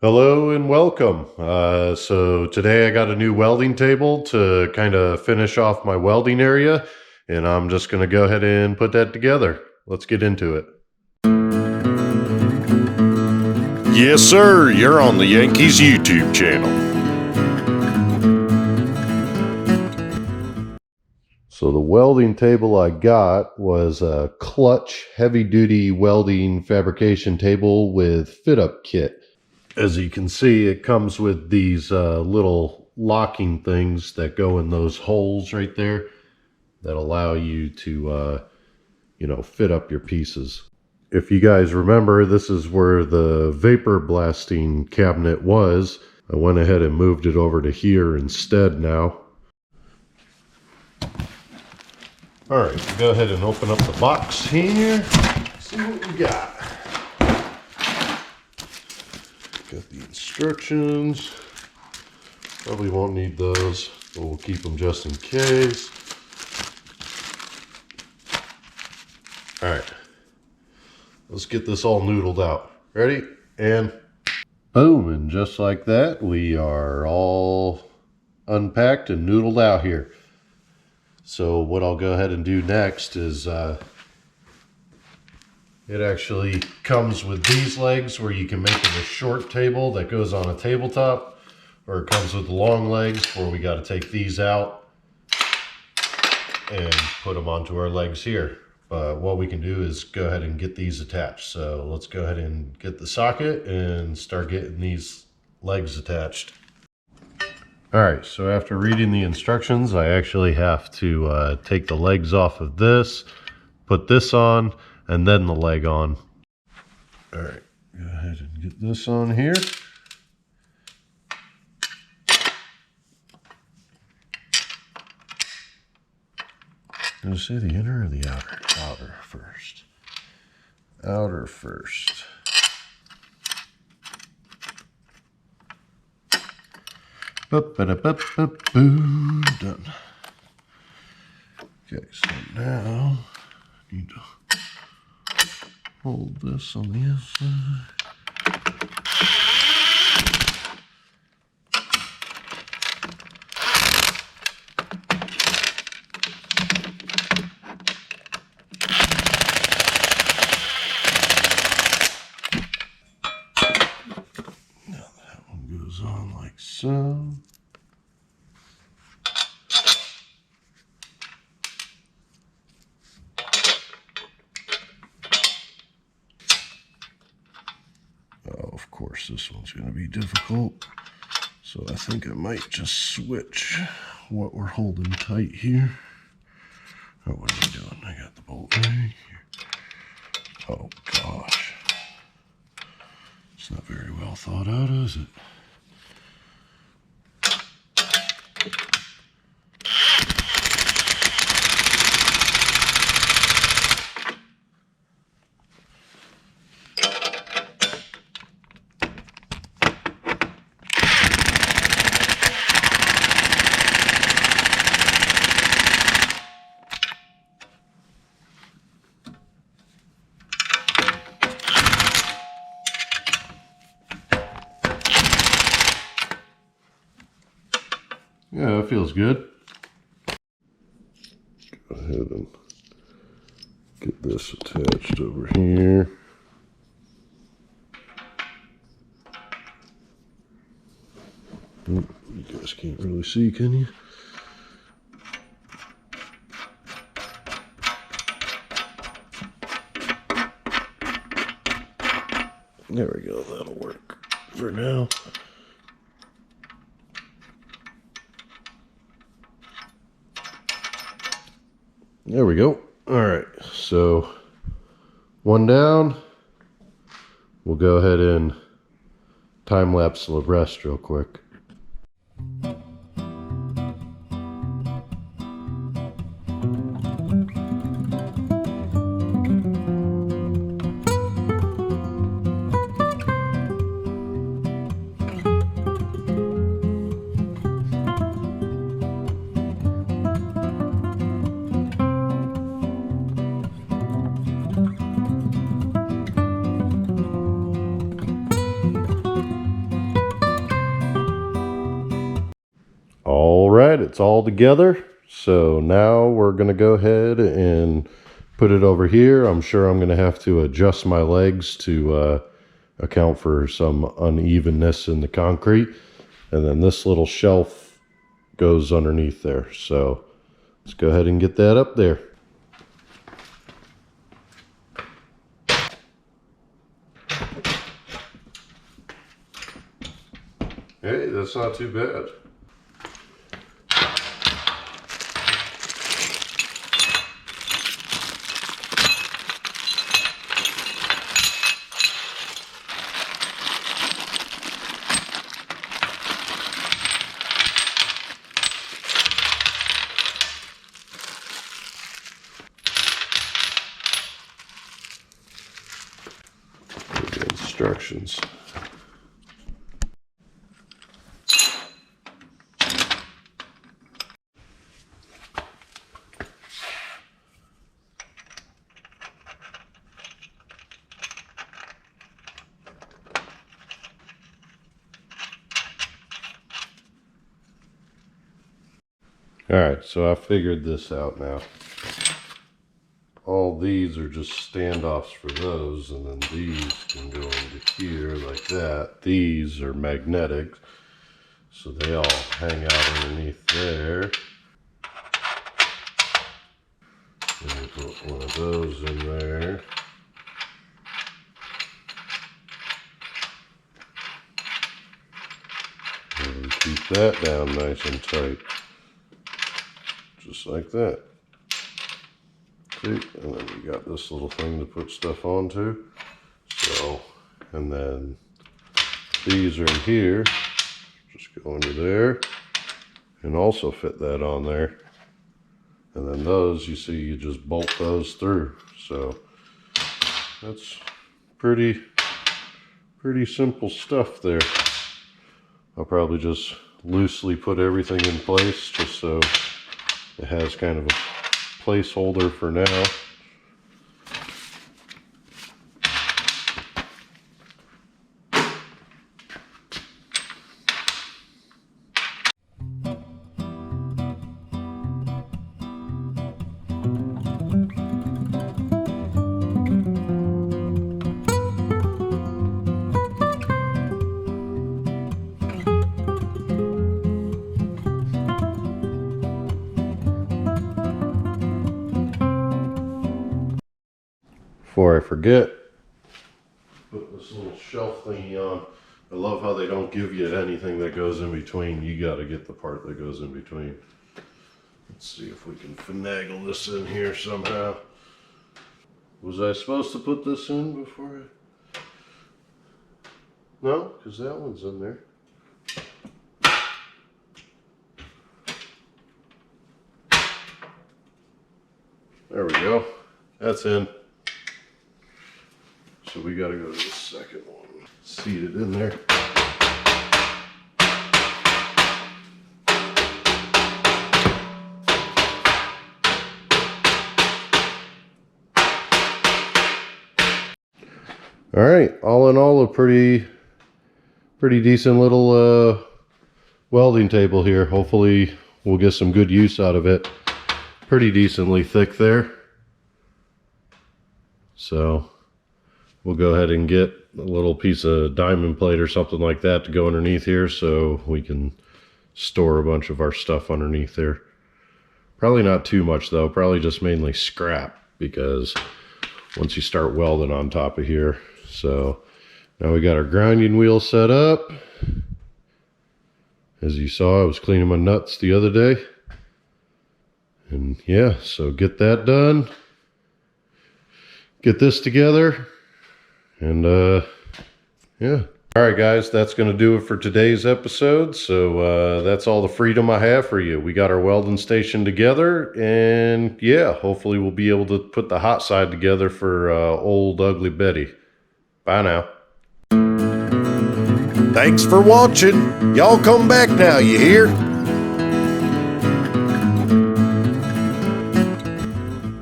Hello and welcome. So today I got a new welding table to kind of finish off my welding area, and I'm just going to go ahead and put that together. Let's get into it. Yes, sir, you're on the Yankees YouTube channel. So the welding table I got was a clutch heavy-duty welding fabrication table with fit-up kit. As you can see, it comes with these little locking things that go in those holes right there that allow you to, fit up your pieces. If you guys remember, this is where the vapor blasting cabinet was. I went ahead and moved it over to here instead now. All right, go ahead and open up the box here. See what we got. Got the instructions. Probably won't need those, but we'll keep them just in case. All right, let's get this all noodled out. Ready? And boom, and just like that, we are all unpacked and noodled out here. So what I'll go ahead and do next is it actually comes with these legs where you can make it a short table that goes on a tabletop, or it comes with the long legs where we got to take these out and put them onto our legs here. But what we can do is go ahead and get these attached. So let's go ahead and get the socket and start getting these legs attached. All right, so after reading the instructions, I actually have to take the legs off of this, put this on, and then the leg on. All right, go ahead and get this on here. Did I say the inner or the outer? Outer first. Outer first. Boom, done. Okay, so now I need to hold this on the inside. Now that one goes on like so. Of course, this one's going to be difficult, so I think I might just switch what we're holding tight here. Oh, what am I doing? I got the bolt right here. Oh gosh, it's not very well thought out, is it? Yeah, that feels good. Go ahead and get this attached over here. You guys can't really see, can you? There we go, that'll work for now. There we go. All right, so one down. We'll go ahead and time lapse the rest real quick. it's all together. So now we're going to go ahead and put it over here. I'm sure I'm going to have to adjust my legs to account for some unevenness in the concrete. And then this little shelf goes underneath there. So let's go ahead and get that up there. Hey, that's not too bad. The instructions. Alright, so I figured this out now. All these are just standoffs for those, and then these can go into here like that. These are magnetic, so they all hang out underneath there. And we put one of those in there. And keep that down nice and tight. Just like that. See? And then we got this little thing to put stuff onto. So, and then these are in here. Just go into there. And also fit that on there. And then those, you see, you just bolt those through. So, that's pretty simple stuff there. I'll probably just loosely put everything in place just so it has kind of a placeholder for now. Before I forget, put this little shelf thingy on. I love how they don't give you anything that goes in between. You got to get the part that goes in between. Let's see if we can finagle this in here somehow. Was I supposed to put this in before I... No, because that one's in there. There we go. That's in. So we got to go to the second one. Seat it in there. All right, all in all, a pretty decent little welding table here. Hopefully we'll get some good use out of it. Pretty decently thick there. So we'll go ahead and get a little piece of diamond plate or something like that to go underneath here so we can store a bunch of our stuff underneath there. Probably not too much though, probably just mainly scrap, because once you start welding on top of here. So now we got our grinding wheel set up. As you saw, I was cleaning my nuts the other day. And yeah, so get that done. Get this together. And yeah. All right, guys, that's going to do it for today's episode. So that's all the freedom I have for you. We got our welding station together, and yeah, hopefully we'll be able to put the hot side together for old ugly Betty. Bye now. Thanks for watching. Y'all come back now, you hear?